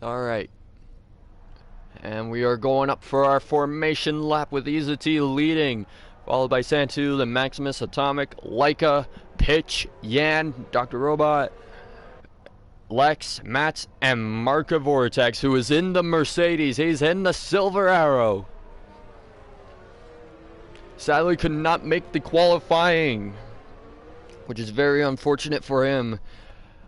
Alright. And we are going up for our formation lap with Izati leading, followed by Santu, then Maximus, Atomic, Leica, Pitch, Yan, Dr. Robot, Lex, Mats, and Marka Vortex, who is in the Mercedes. He's in the Silver Arrow. Sadly could not make the qualifying, which is very unfortunate for him.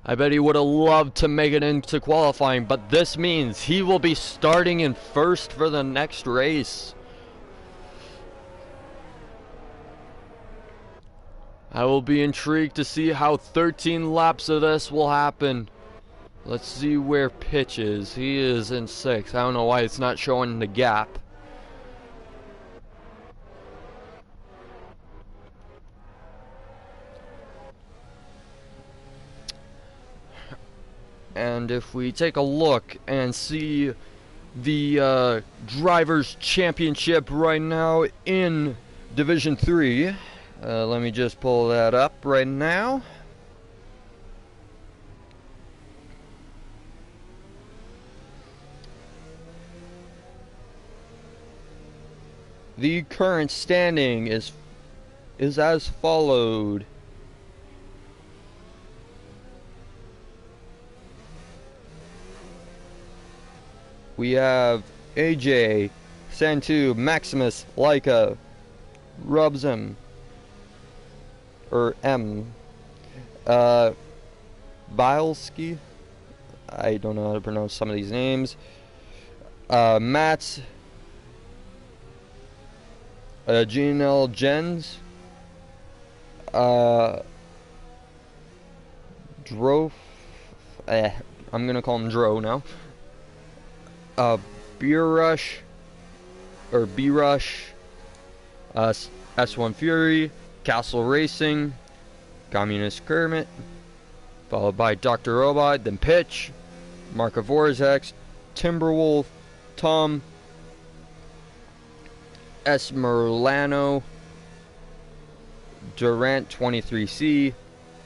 I bet he would have loved to make it into qualifying, but this means he will be starting in first for the next race. I will be intrigued to see how 13 laps of this will happen. Let's see where Pitch is. He is in 6th. I don't know why it's not showing the gap. And if we take a look and see the Drivers' Championship right now in Division 3, let me just pull that up right now. The current standing is as followed. We have AJ, Santu, Maximus, Leica, Rubsum, or M, Bilski, I don't know how to pronounce some of these names, Mats, Ginel Jens, Dro, I'm gonna call him Dro now. B-Rush, S1 Fury, Castle Racing, Communist Kermit, followed by Dr. Robot, then Pitch, Marka Vortex, Timberwolf, Tom, Esmerlano, Durant 23C,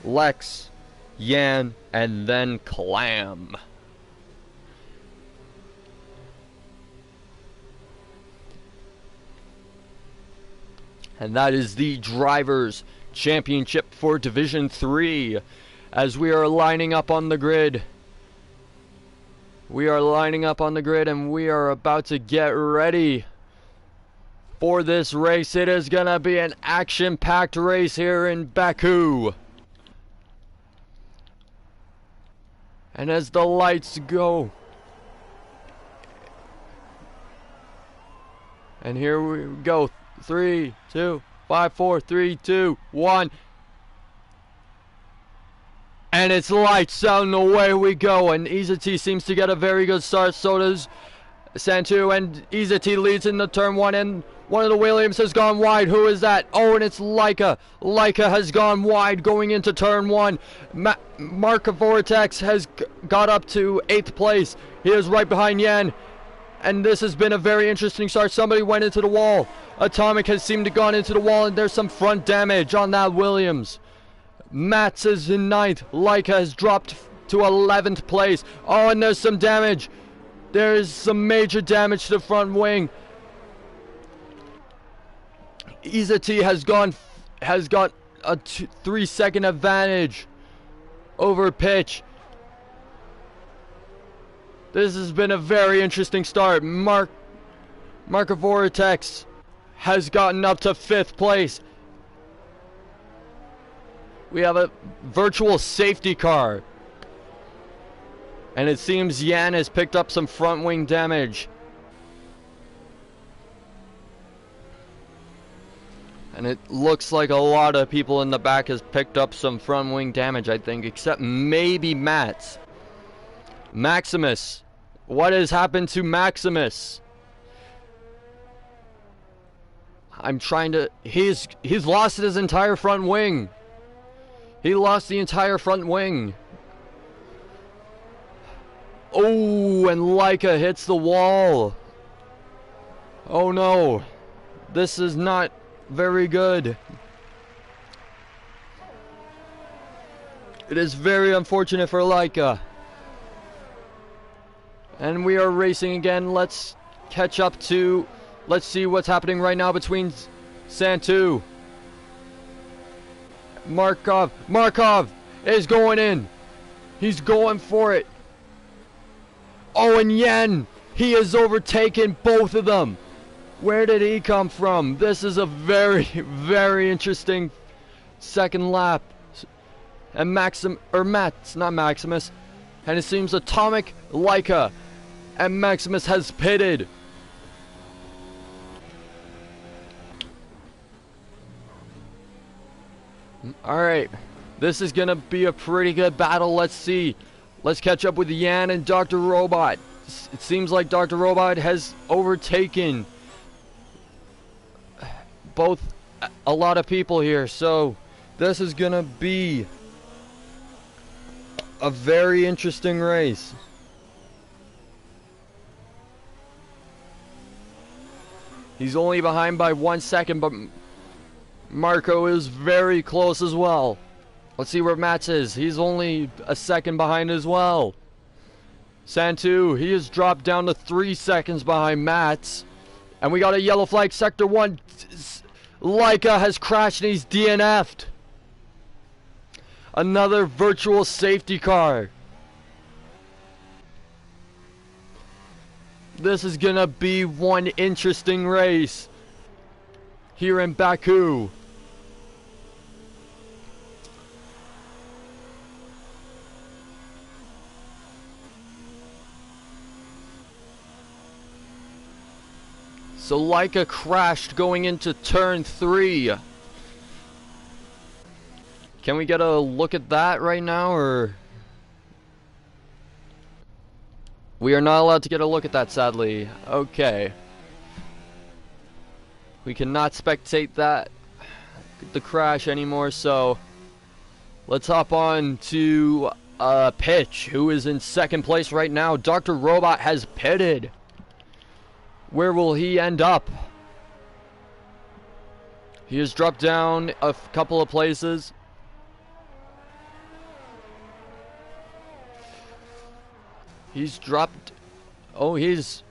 Lex, Yan, and then Clam. And that is the Drivers' Championship for Division 3. As we are lining up on the grid. We are lining up on the grid and we are about to get ready for this race. It is going to be an action-packed race here in Baku. And as the lights go. And here we go. 3, 2, 5, 4, 3, 2, 1. And it's lights out and away we go. And Izati seems to get a very good start. So does Santu. And Izati leads in the turn 1. And one of the Williams has gone wide. Who is that? Oh, and it's Leica. Leica has gone wide going into turn 1. Marka Vortex has got up to 8th place. He is right behind Yan. And this has been a very interesting start. Somebody went into the wall. Atomic has seemed to gone into the wall, and there's some front damage on that Williams. Mats is in 9th. Leica has dropped to 11th place. Oh, and there's some damage. There's some major damage to the front wing. Izati has got a 3-second advantage over Pitch. This has been a very interesting start. Marka Vortex has gotten up to 5th place. We have a virtual safety car. And it seems Yan has picked up some front wing damage. And it looks like a lot of people in the back has picked up some front wing damage, I think, except maybe Mats. Maximus. What has happened to Maximus? I'm trying to... He's lost his entire front wing. He lost the entire front wing. Oh, and Leica hits the wall. Oh no. This is not very good. It is very unfortunate for Leica. And we are racing again. Let's catch up to... Let's see what's happening right now between Santu. Markov is going in. He's going for it. Oh, and Yen, he has overtaken both of them. Where did he come from? This is a very, very interesting second lap. And not Maximus. And it seems Atomic, Leica, and Maximus has pitted. Alright, this is gonna be a pretty good battle. Let's see. Let's catch up with Yan and Dr. Robot. It seems like Dr. Robot has overtaken a lot of people here, so this is gonna be a very interesting race. He's only behind by 1 second, but Marco is very close as well. Let's see where Mats is. He's only a second behind as well. Santu, he has dropped down to 3 seconds behind Mats. And we got a yellow flag, Sector 1. Leica has crashed and he's DNF'd. Another virtual safety car. This is gonna be one interesting race here in Baku. So Leica crashed going into turn 3. Can we get a look at that right now, or? We are not allowed to get a look at that, sadly. Okay. We cannot spectate the crash anymore, so let's hop on to Pitch, who is in second place right now. Dr. Robot has pitted. Where will he end up? He has dropped down a couple of places. He's dropped... Oh, he's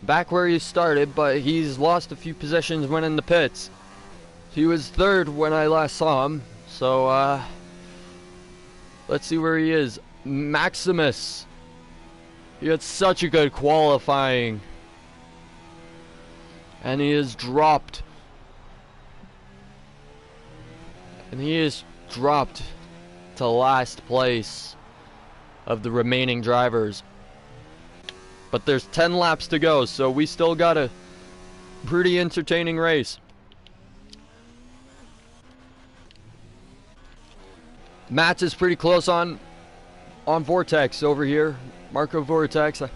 back where he started, but he's lost a few positions when in the pits. He was third when I last saw him, so let's see where he is. Maximus. He had such a good qualifying. And he is dropped. And he is dropped to last place of the remaining drivers. But there's 10 laps to go, so we still got a pretty entertaining race. Mats is pretty close on Vortex over here. Marco Vortex. I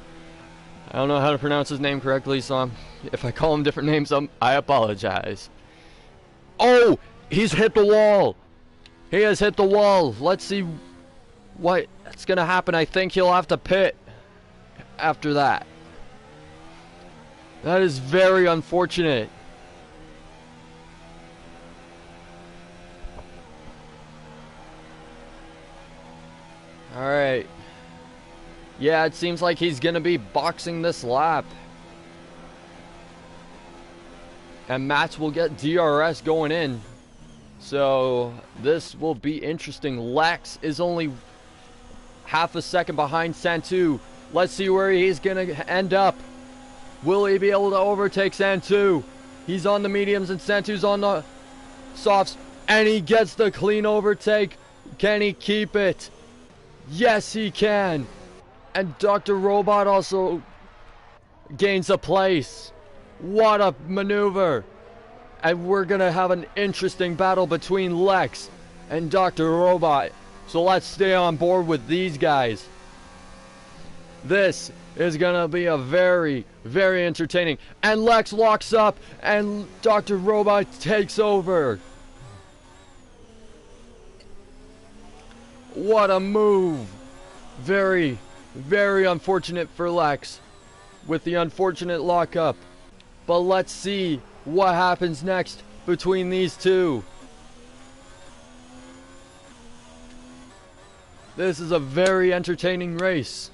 don't know how to pronounce his name correctly, so if I call him different names, I apologize. Oh! He's hit the wall! He has hit the wall. Let's see what's gonna happen. I think he'll have to pit after that. That is very unfortunate. Alright. Yeah, it seems like he's gonna be boxing this lap. And Mats will get DRS going in. So this will be interesting. Lex is only half a second behind Santu. Let's see where he's gonna end up. Will he be able to overtake Santu? He's on the mediums and Santu's on the softs. And he gets the clean overtake. Can he keep it? Yes, he can. And Dr. Robot also gains a place. What a maneuver. And we're going to have an interesting battle between Lex and Dr. Robot. So let's stay on board with these guys. This is going to be a very, very entertaining. And Lex locks up and Dr. Robot takes over. What a move. Very, very unfortunate for Lex with the unfortunate lockup. But let's see what happens next between these two. This is a very entertaining race.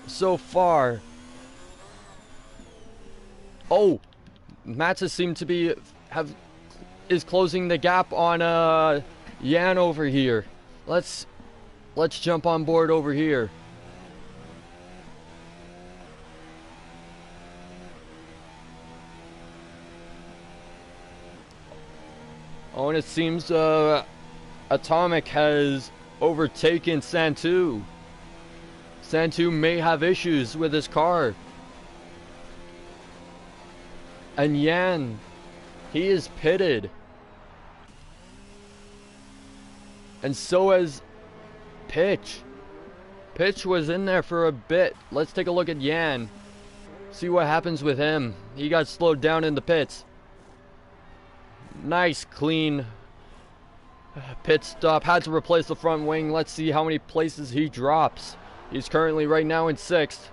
so far. Oh, Matza seemed to be is closing the gap on Yan over here. Let's jump on board over here. Oh, and it seems Atomic has overtaken Santu. Santu may have issues with his car. And Yan, he is pitted. And so is Pitch. Pitch was in there for a bit. Let's take a look at Yan. See what happens with him. He got slowed down in the pits. Nice, clean pit stop. Had to replace the front wing. Let's see how many places he drops. He's currently right now in 6th.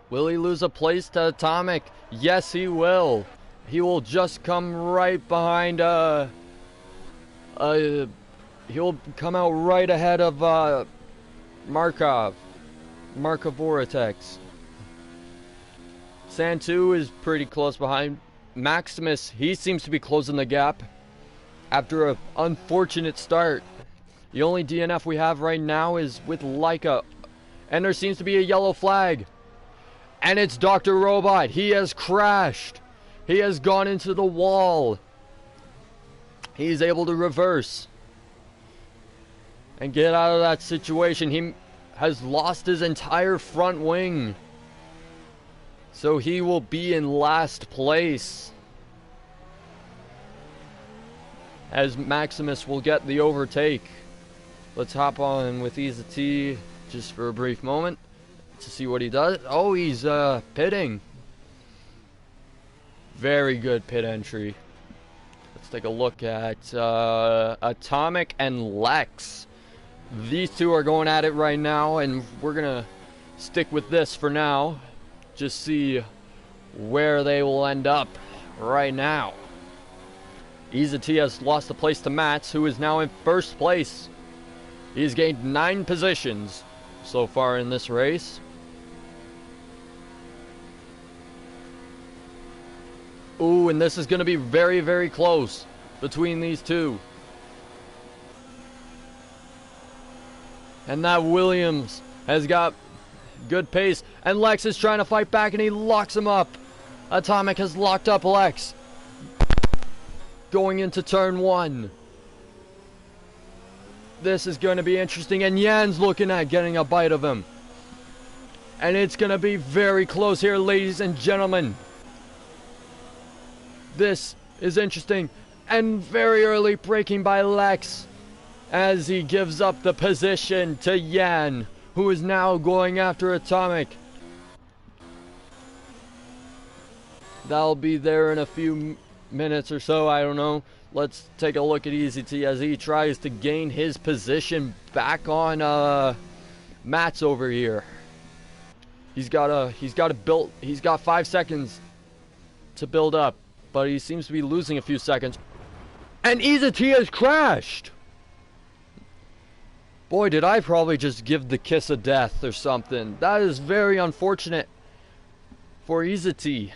Will he lose a place to Atomic? Yes, he will. He will just come right behind, he'll come out right ahead of, Markov Vortex. Santu is pretty close behind. Maximus, he seems to be closing the gap after an unfortunate start. The only DNF we have right now is with Leica. And there seems to be a yellow flag. And it's Dr. Robot. He has crashed. He has gone into the wall. He's able to reverse and get out of that situation. He has lost his entire front wing. So he will be in last place, as Maximus will get the overtake. Let's hop on with Easy T just for a brief moment to see what he does. Oh, he's pitting. Very good pit entry. Let's take a look at Atomic and Lex. These two are going at it right now, and we're gonna stick with this for now. Just see where they will end up right now. Easy T has lost the place to Mats, who is now in 1st place. He's gained 9 positions so far in this race. Ooh, and this is going to be very, very close between these two. And that Williams has got good pace. And Lex is trying to fight back, and he locks him up. Atomic has locked up Lex. Going into turn 1. This is going to be interesting. And Yan's looking at getting a bite of him. And it's going to be very close here, ladies and gentlemen. This is interesting. And very early braking by Lex, as he gives up the position to Yan, who is now going after Atomic. That'll be there in a few minutes or so, I don't know. Let's take a look at Easy T as he tries to gain his position back on Mats over here. He's got 5 seconds to build up, but he seems to be losing a few seconds. And Easy T has crashed. Boy, did I probably just give the kiss of death or something. That is very unfortunate for Easy T,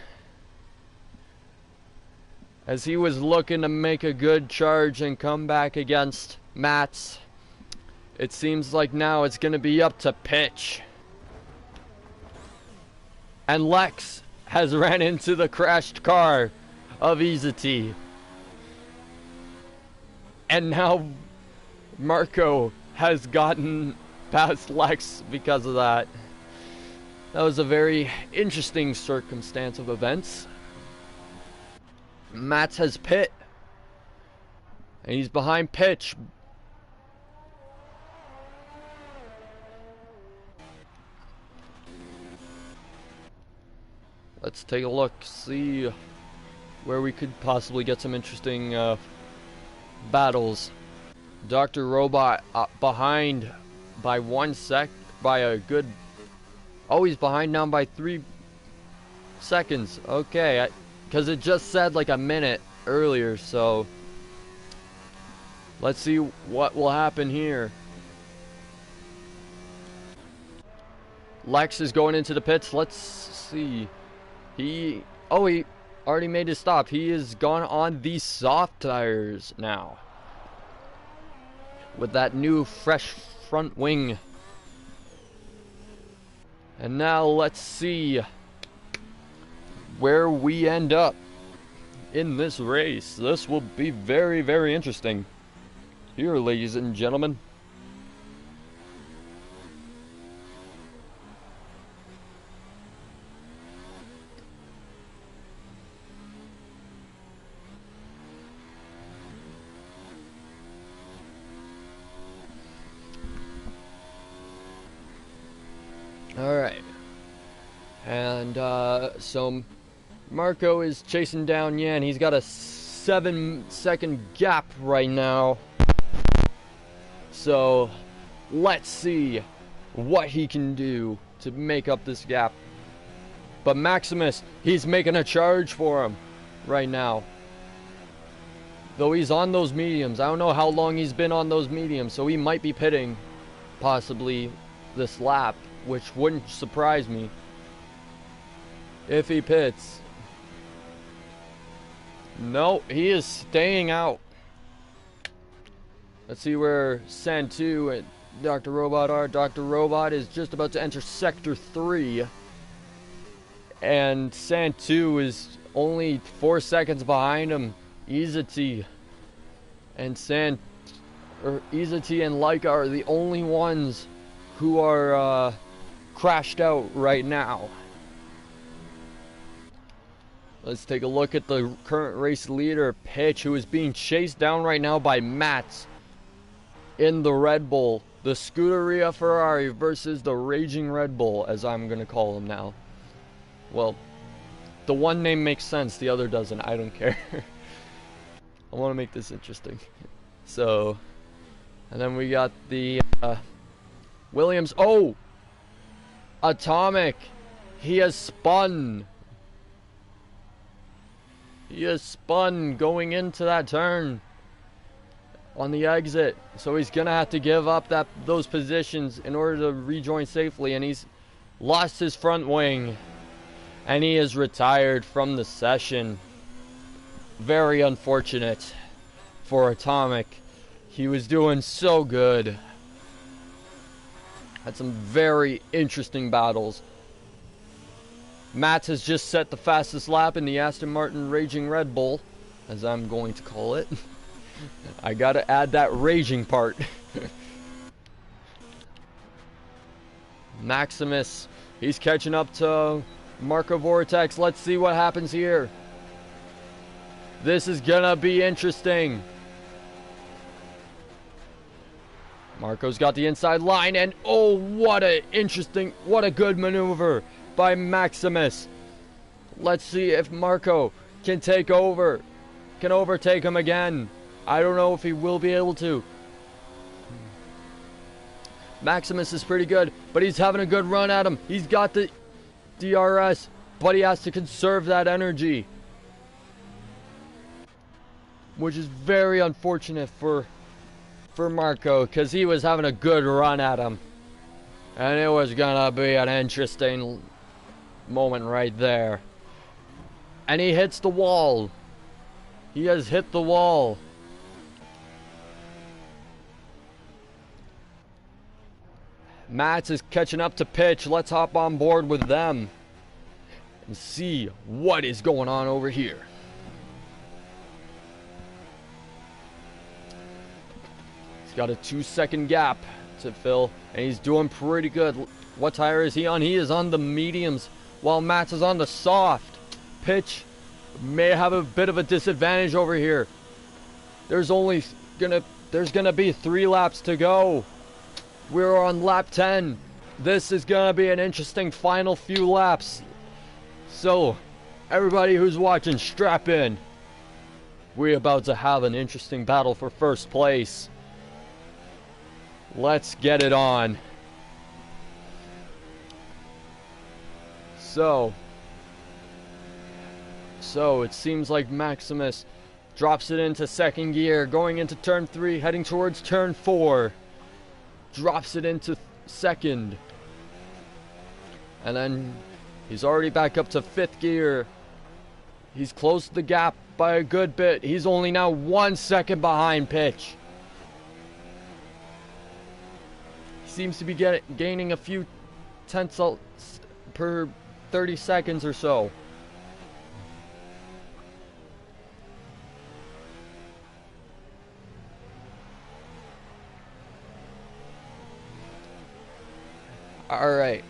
as he was looking to make a good charge and come back against Mats. It seems like now it's going to be up to Pitch. And Lex has ran into the crashed car of Easy T. And now Marco has gotten past Lex because of that. That was a very interesting circumstance of events. Mats has pit, and he's behind Pitch. Let's take a look, see where we could possibly get some interesting battles. Dr. Robot behind by 1 sec, by a good... Oh, he's behind now by 3 seconds. Okay, because it just said like a minute earlier, so... Let's see what will happen here. Lex is going into the pits. Let's see. He already made his stop. He is gone on the soft tires now. With that new fresh front wing. And now let's see where we end up in this race. This will be very, very interesting. Here, ladies and gentlemen. Alright. And so Marco is chasing down Yan. He's got a 7-second gap right now. So let's see what he can do to make up this gap. But Maximus, he's making a charge for him right now. Though he's on those mediums. I don't know how long he's been on those mediums, so he might be pitting possibly this lap, which wouldn't surprise me if he pits. No, he is staying out. Let's see where Santu and Dr. Robot are. Dr. Robot is just about to enter Sector 3. And Santu is only 4 seconds behind him. Izati and Izati and Laika are the only ones who are crashed out right now. Let's take a look at the current race leader, Pitch, who is being chased down right now by Mats in the Red Bull. The Scuderia Ferrari versus the Raging Red Bull, as I'm going to call him now. Well, the one name makes sense, the other doesn't. I don't care. I want to make this interesting. So, and then we got the Williams. Oh! Atomic! He has spun. He has spun going into that turn on the exit. So he's going to have to give up those positions in order to rejoin safely. And he's lost his front wing. And he is retired from the session. Very unfortunate for Atomic. He was doing so good. Had some very interesting battles. Matt has just set the fastest lap in the Aston Martin Raging Red Bull, as I'm going to call it. I gotta add that raging part. Maximus, he's catching up to Marco Vortex. Let's see what happens here. This is gonna be interesting. Marco's got the inside line, and oh, what a good maneuver by Maximus. Let's see if Marco can take over, can overtake him again. I don't know if he will be able to. Maximus is pretty good, but he's having a good run at him. He's got the DRS, but he has to conserve that energy, which is very unfortunate for Marco, because he was having a good run at him. And it was gonna be an interesting moment right there. And he hits the wall. He has hit the wall. Mats is catching up to Pitch. Let's hop on board with them and see what is going on over here. He's got a 2-second gap to fill, and he's doing pretty good. What tire is he on? He is on the mediums, while Mats is on the soft. Pitch may have a bit of a disadvantage over here. There's gonna be 3 laps to go. We're on lap 10. This is gonna be an interesting final few laps. So, everybody who's watching, strap in. We're about to have an interesting battle for first place. Let's get it on. So it seems like Maximus drops it into second gear, going into turn 3, heading towards turn 4. Drops it into second. And then he's already back up to 5th gear. He's closed the gap by a good bit. He's only now 1 second behind Pitch. He seems to be gaining a few tenths per 30 seconds or so. Alright,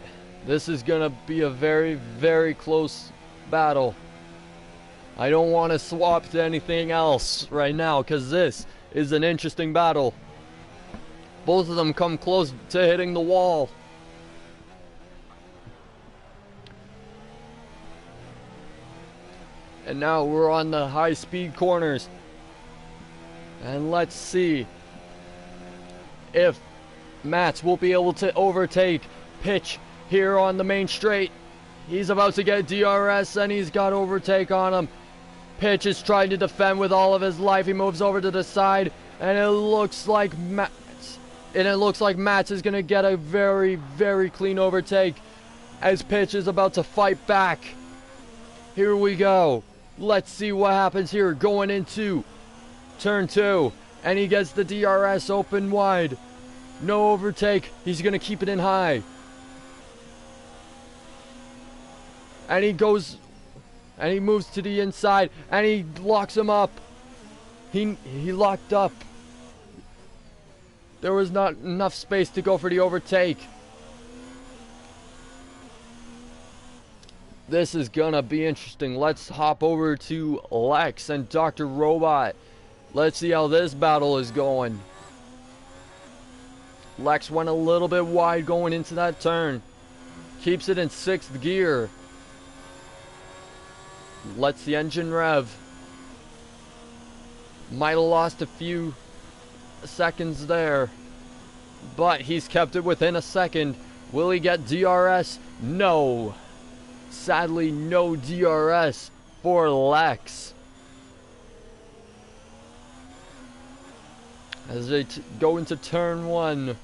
this is gonna be a very, very close battle. I don't want to swap to anything else right now, because this is an interesting battle. Both of them come close to hitting the wall. And now we're on the high-speed corners. And let's see if Mats will be able to overtake Pitch here on the main straight. He's about to get DRS and he's got overtake on him. Pitch is trying to defend with all of his life. He moves over to the side and it looks like Mats is going to get a very, very clean overtake as Pitch is about to fight back. Here we go. Let's see what happens here going into turn 2. And he gets the DRS open wide. No overtake. He's going to keep it in high. And he goes, and he moves to the inside, and he locks him up. He locked up. There was not enough space to go for the overtake. This is gonna be interesting. Let's hop over to Lex and Dr. Robot. Let's see how this battle is going. Lex went a little bit wide going into that turn. Keeps it in 6th gear. Lets the engine rev. Might have lost a few seconds there, but he's kept it within a second. Will he get DRS? No. Sadly, no DRS for Lex. As they go into turn 1.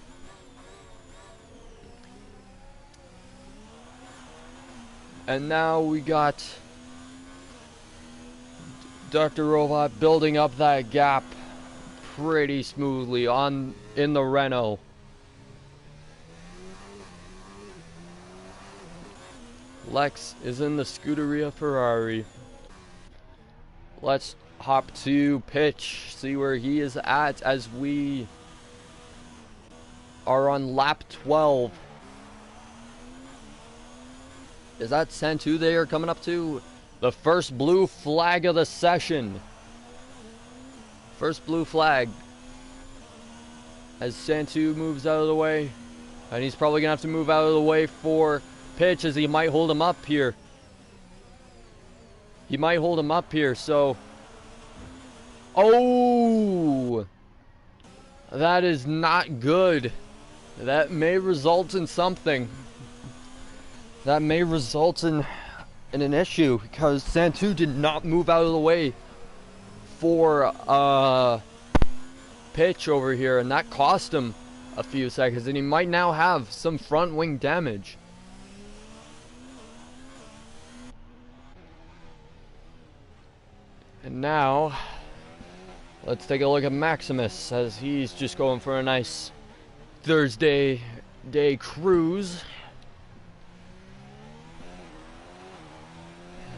And now we got Dr. Robot building up that gap pretty smoothly in the Renault. Lex is in the Scuderia Ferrari. Let's hop to Pitch, see where he is at as we are on lap 12. Is that Santu they are coming up to? The first blue flag of the session. First blue flag. As Santu moves out of the way. And he's probably going to have to move out of the way for Pitch as he might hold him up here. He might hold him up here, so... Oh! That is not good. That may result in something. That may result in an issue, because Santu did not move out of the way for Pitch over here, and that cost him a few seconds, and he might now have some front wing damage. And now let's take a look at Maximus as he's just going for a nice Thursday day cruise.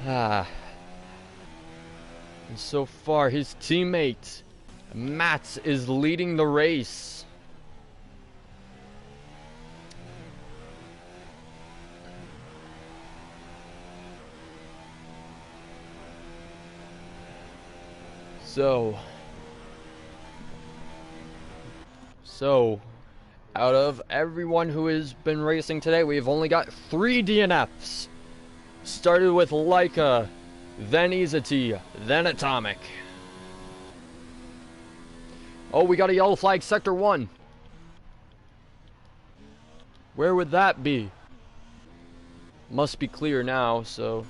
And so far, his teammate, Mats, is leading the race. So, out of everyone who has been racing today, we've only got 3 DNFs. Started with Leica, then Izati, then Atomic. Oh, we got a yellow flag, Sector 1. Where would that be? Must be clear now, so...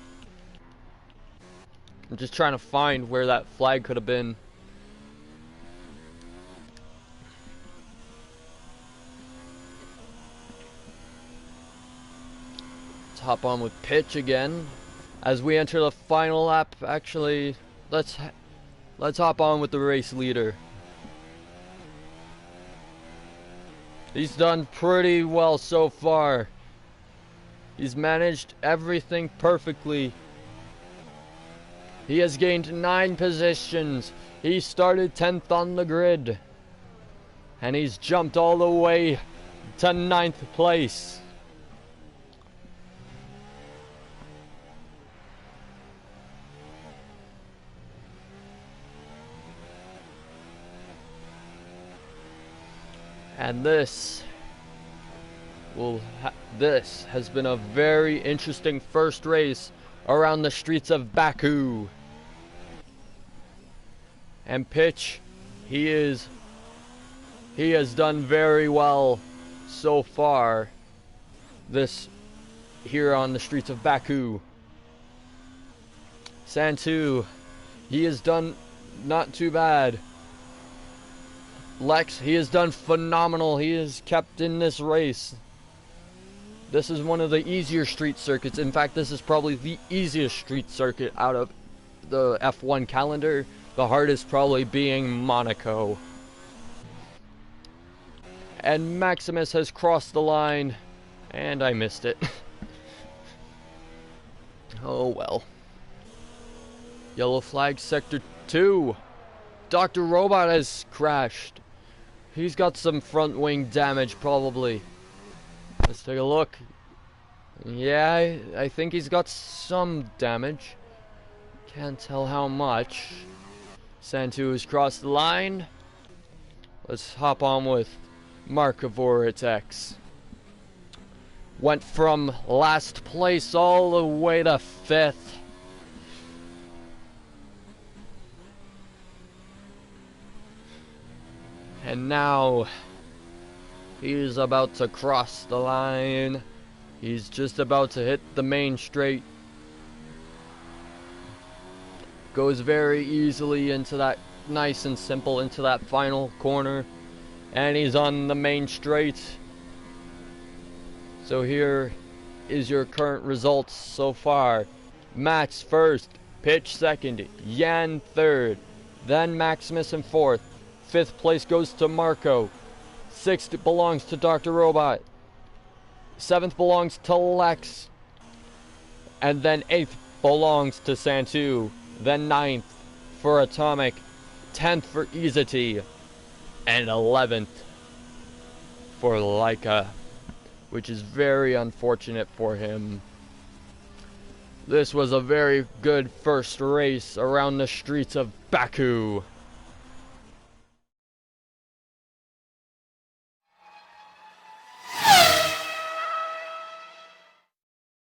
I'm just trying to find where that flag could have been. Let's hop on with pitch again. As we enter the final lap, actually, let's hop on with the race leader. He's done pretty well so far. He's managed everything perfectly. He has gained 9 positions. He started 10th on the grid. And he's jumped all the way to 9th place. And this has been a very interesting first race around the streets of Baku. And Pitch, he has done very well so far here on the streets of Baku. Santu, he has done not too bad. Lex, he has done phenomenal. He has kept in this race. This is one of the easier street circuits. In fact, this is probably the easiest street circuit out of the F1 calendar. The hardest probably being Monaco. And Maximus has crossed the line, and I missed it. Oh well. Yellow flag sector 2. Dr. Robot has crashed. He's got some front wing damage probably. Let's take a look. Yeah, I think he's got some damage. Can't tell how much. Santu has crossed the line. Let's hop on with Mark of Vortex. Went from last place all the way to 5th. And now he's about to cross the line. He's just about to hit the main straight. Goes very easily into that, nice and simple, into that final corner. And he's on the main straight. So here is your current results so far. Max first, Pitch second, Yan third, then Maximus in 4th. 5th place goes to Marco. 6th belongs to Dr. Robot. 7th belongs to Lex. And then 8th belongs to Santu. Then 9th for Atomic. 10th for Izati. And 11th for Laika, which is very unfortunate for him. This was a very good first race around the streets of Baku.